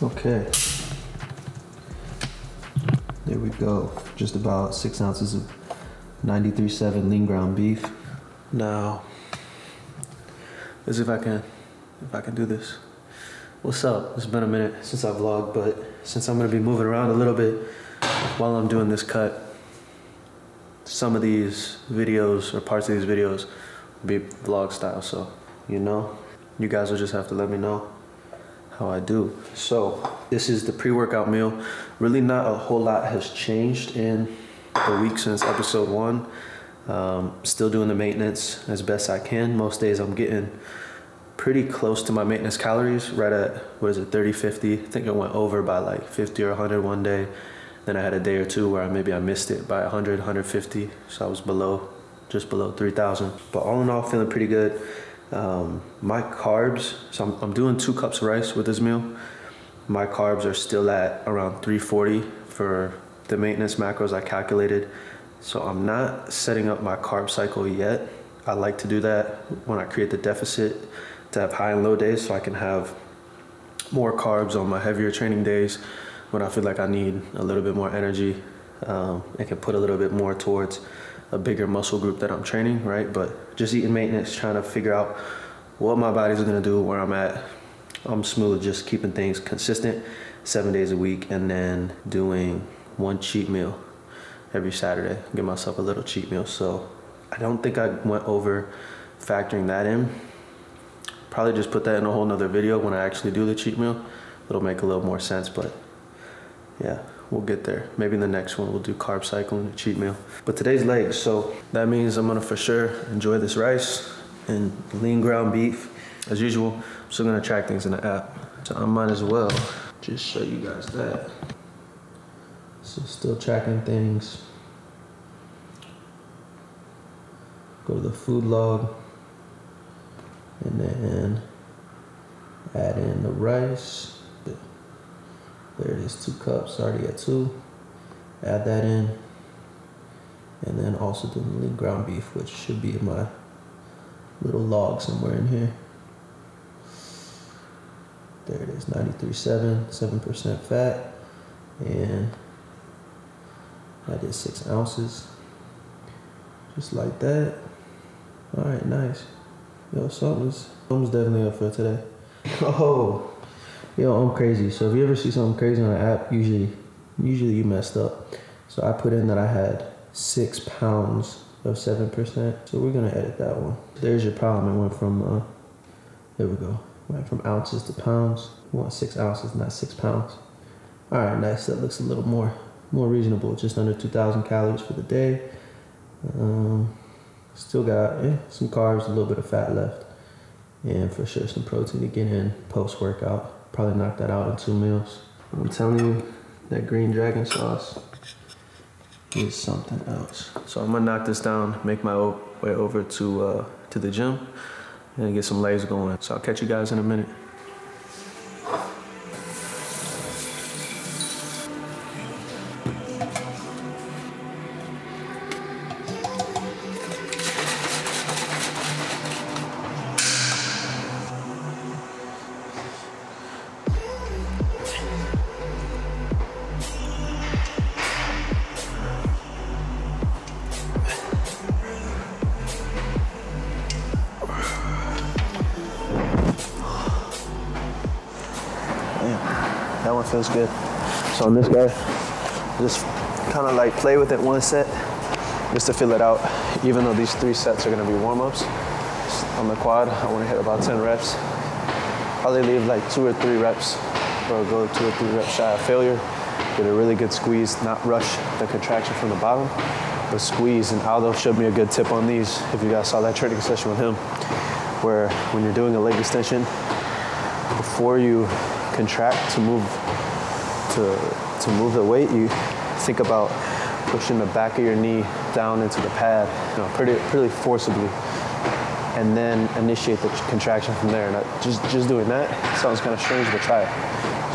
Okay, there we go. Just about 6 ounces of 93.7 lean ground beef. Now, let's see if I can do this. What's up? It's been a minute since I vlogged, but since I'm gonna be moving around a little bit while I'm doing this cut, some of these videos or parts of these videos will be vlog style. So, you guys will just have to let me know how I do. So this is the pre-workout meal. Really not a whole lot has changed in the week since episode 1. Still doing the maintenance as best I can. Most days I'm getting pretty close to my maintenance calories, right at, 30, 50. I think I went over by like 50 or 100 one day. Then I had a day or two where maybe I missed it by 100, 150. So I was just below 3,000. But all in all, feeling pretty good. My carbs, so I'm doing 2 cups of rice with this meal. My carbs are still at around 340 for the maintenance macros I calculated. So I'm not setting up my carb cycle yet. I like to do that when I create the deficit to have high and low days so I can have more carbs on my heavier training days when I feel like I need a little bit more energy and can put a little bit more towards a bigger muscle group that I'm training, right? But just eating maintenance, trying to figure out what my body's gonna do, where I'm at. I'm smooth, just keeping things consistent 7 days a week, and then doing 1 cheat meal every Saturday. Give myself a little cheat meal. So I don't think I went over factoring that in. Probably just put that in a whole nother video when I actually do the cheat meal. It'll make a little more sense, but yeah. We'll get there. Maybe in the next one we'll do carb cycle and a cheat meal. But today's legs, so that means I'm gonna for sure enjoy this rice and lean ground beef. As usual, I'm still gonna track things in the app. So I might as well just show you guys that. So still tracking things. Go to the food log and then add in the rice. There it is, 2 cups, already at 2. Add that in. And then also doing the lean ground beef, which should be in my little log somewhere in here. There it is, 93.7, 7% fat. And that is 6 ounces. Just like that. All right, nice. Yo, something's definitely up for today. Oh. Yo, I'm crazy. So if you ever see something crazy on the app, usually you messed up. So I put in that I had 6 pounds of 7%. So we're gonna edit that one. There's your problem. It went from, there we go. Went from ounces to pounds. We want 6 ounces, not 6 pounds. All right, nice. That looks a little more reasonable. Just under 2,000 calories for the day. Still got some carbs, a little bit of fat left. And for sure some protein to get in post-workout. Probably knock that out in 2 meals. I'm telling you, that green dragon sauce is something else. So I'm gonna knock this down, make my way over to the gym and get some legs going. So I'll catch you guys in a minute. That one feels good. So on this guy, just kind of like play with it 1 set, just to fill it out. Even though these 3 sets are gonna be warm-ups, on the quad, I wanna hit about 10 reps. Probably leave like 2 or 3 reps, or go 2 or 3 reps shy of failure. Get a really good squeeze, not rush the contraction from the bottom, but squeeze. And Aldo showed me a good tip on these, if you guys saw that training session with him, where when you're doing a leg extension, before you contract to move the weight, you think about pushing the back of your knee down into the pad, pretty forcibly. and then initiate the contraction from there. And just doing that sounds kind of strange, but try it.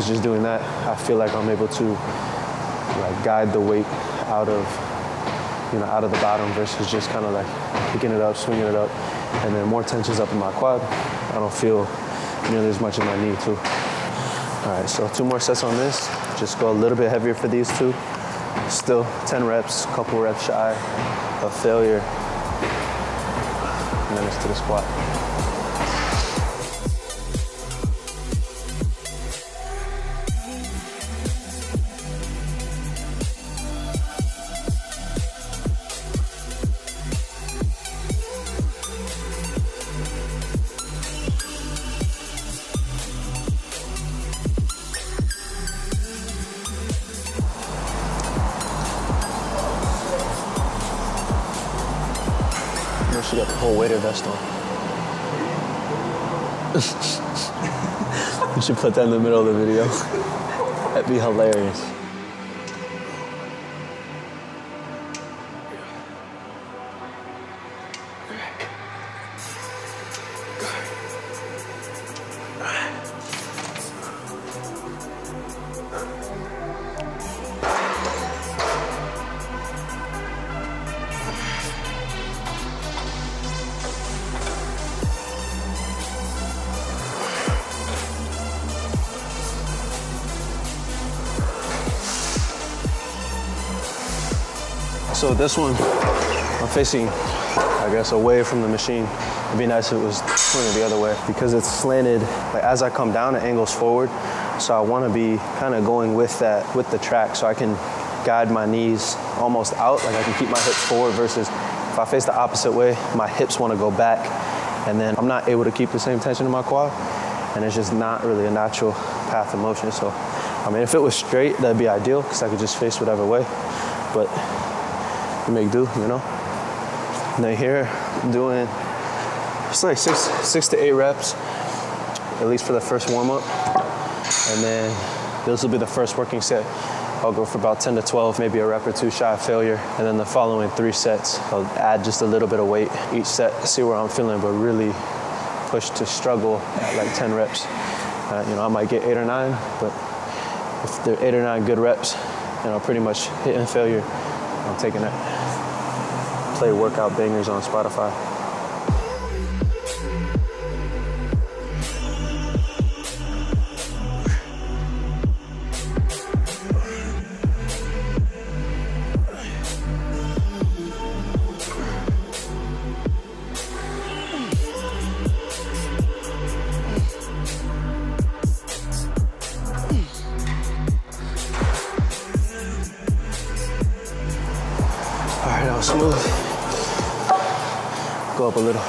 Just doing that, I feel like I'm able to like guide the weight out of the bottom versus just kind of like picking it up, swinging it up, and then more tension's up in my quad. I don't feel nearly as much in my knee too. All right, so 2 more sets on this. Just go a little bit heavier for these 2. Still 10 reps, couple reps shy of failure. And then it's to the squat. She got the whole waiter vest on. You should put that in the middle of the video. That'd be hilarious. So this one, I'm facing, I guess, away from the machine. It'd be nice if it was pointed the other way because it's slanted. Like as I come down, it angles forward. So I want to be kind of going with the track so I can guide my knees almost out. Like I can keep my hips forward versus if I face the opposite way, my hips want to go back and then I'm not able to keep the same tension in my quad. And it's just not really a natural path of motion. So, I mean, if it was straight, that'd be ideal because I could just face whatever way. But you make do, you know? And then here, I'm doing just like six to 8 reps, at least for the first warm-up. And then this will be the first working set. I'll go for about 10 to 12, maybe a rep or 2 shy of failure. And then the following 3 sets, I'll add just a little bit of weight each set, see where I'm feeling, but really push to struggle at like 10 reps. You know, I might get 8 or 9, but if they're 8 or 9 good reps, and I'm pretty much hitting failure, I'm taking that. Play workout bangers on Spotify. All right, that was smooth. Go up a little.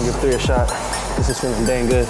Give 3 a shot. This is feeling dang good.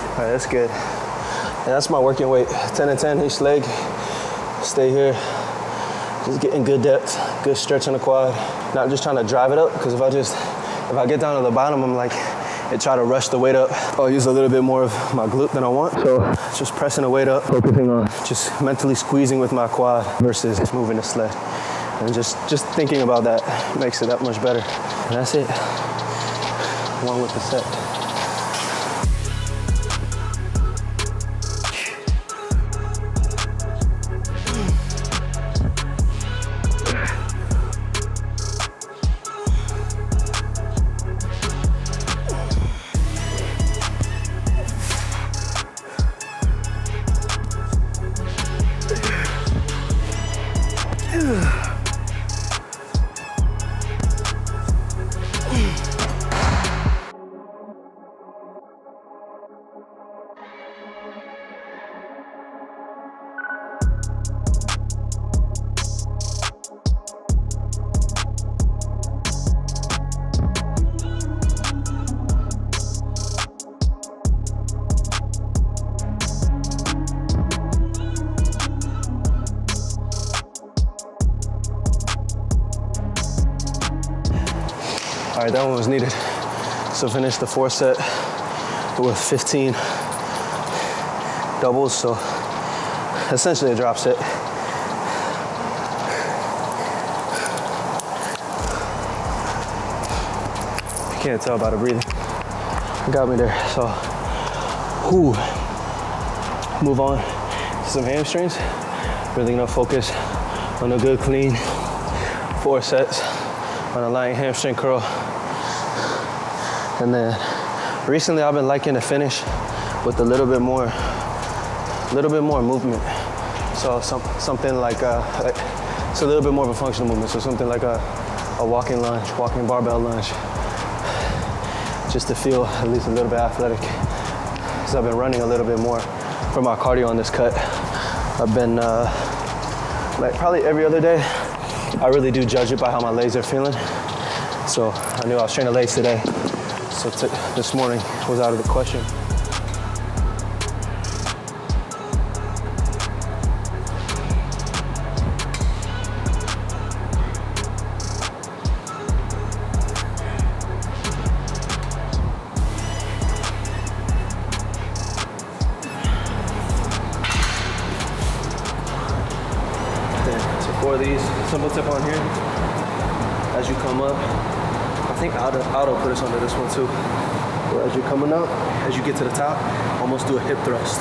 All right, that's good. And that's my working weight, 10 and 10 each leg. Stay here, just getting good depth, good stretch on the quad. Not just trying to drive it up, because if I get down to the bottom, I'm like, and try to rush the weight up. I'll use a little bit more of my glute than I want. So just pressing the weight up, focusing on just mentally squeezing with my quad versus moving the sled. And just thinking about that makes it that much better. And that's it. One with the set. All right, that one was needed. So finish the 4 set with 15 doubles, so essentially a drop set. You can't tell by the breathing. Got me there, so move on to some hamstrings. Really gonna focus on a good clean 4 sets on a lying hamstring curl. And then recently I've been liking to finish with a little bit more movement. So something like it's a little bit more of a functional movement. So something like a walking lunge, walking barbell lunge, just to feel at least a little bit athletic. Because I've been running a little bit more for my cardio on this cut. I've been like probably every other day. I really do judge it by how my legs are feeling. So I knew I was training legs today. So this morning was out of the question. So for these, simple tip on here, as you come up, I think Aldo put us under this one too. Where as you're coming up, as you get to the top, almost do a hip thrust.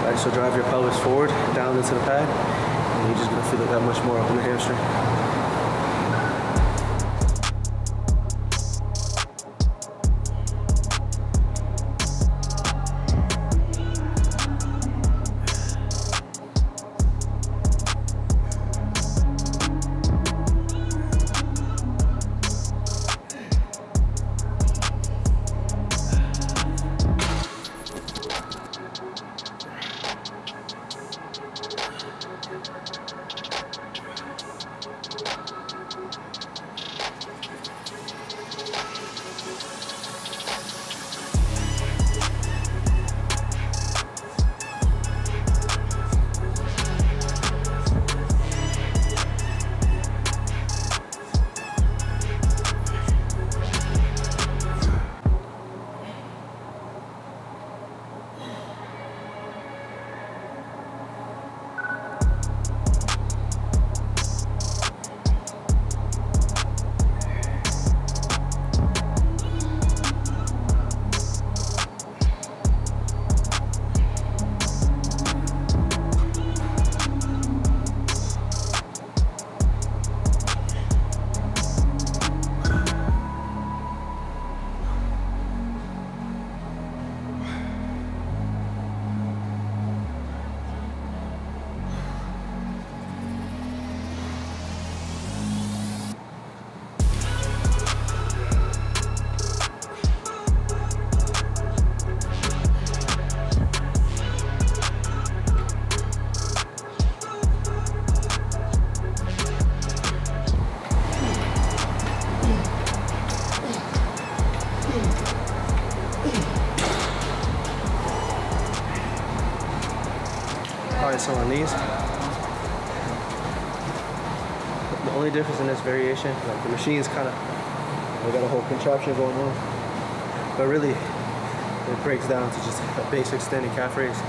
Right, so drive your pelvis forward, down into the pad, and you're just gonna feel it that much more up in the hamstring. Alright, so on these, the only difference in this variation, like the machine's kind of, we got a whole contraption going on. But really, it breaks down to just a basic standing calf raise.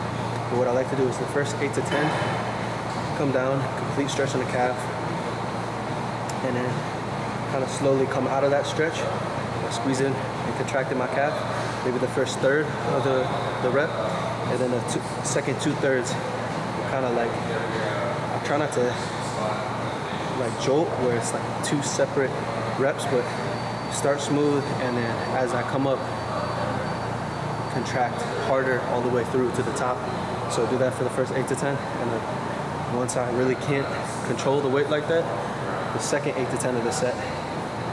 But what I like to do is the first 8 to 10, come down, complete stretch on the calf, and then kind of slowly come out of that stretch, squeeze in and contract in my calf, maybe the first third of the rep, and then the second 2/3, kind of like, I try not to like jolt where it's like 2 separate reps, but start smooth, and then as I come up, contract harder all the way through to the top. So do that for the first 8 to 10, and then once I really can't control the weight like that, the second 8 to 10 of the set,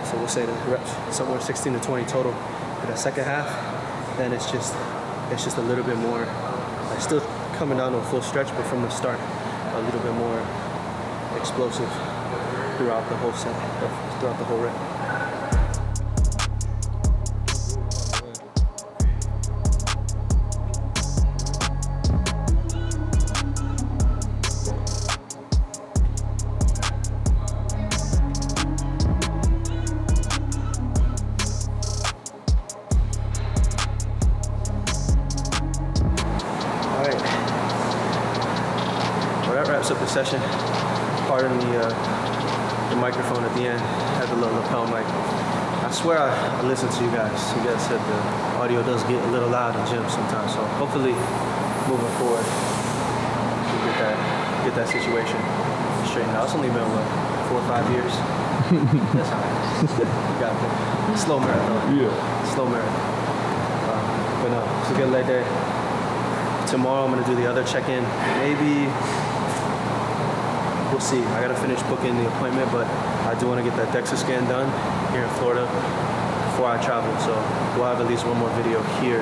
so we'll say the reps somewhere 16 to 20 total for the second half, then it's just a little bit more, like still coming down to a full stretch, but from the start, a little bit more explosive throughout the whole set, throughout the whole rep. Wraps up the session. Pardon the microphone at the end. Had the little lapel mic. I swear I listen to you guys. You guys said the audio does get a little loud in gyms sometimes. So hopefully, moving forward, we'll get that situation straightened out. It's only been what, 4 or 5 years. That's all right. You got it. Slow marathon. Yeah. Slow marathon. But no, it's a good leg day. Tomorrow I'm gonna do the other check-in. Maybe. We'll see. I gotta finish booking the appointment, but I do want to get that DEXA scan done here in Florida before I travel. So we'll have at least one more video here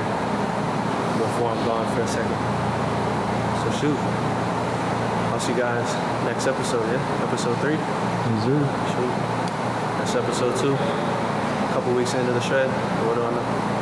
before I'm gone for a second. So shoot. I'll see you guys next episode, yeah? Episode 3? Yes, sir. Shoot. That's episode 2. A couple weeks into the shred. What do I know?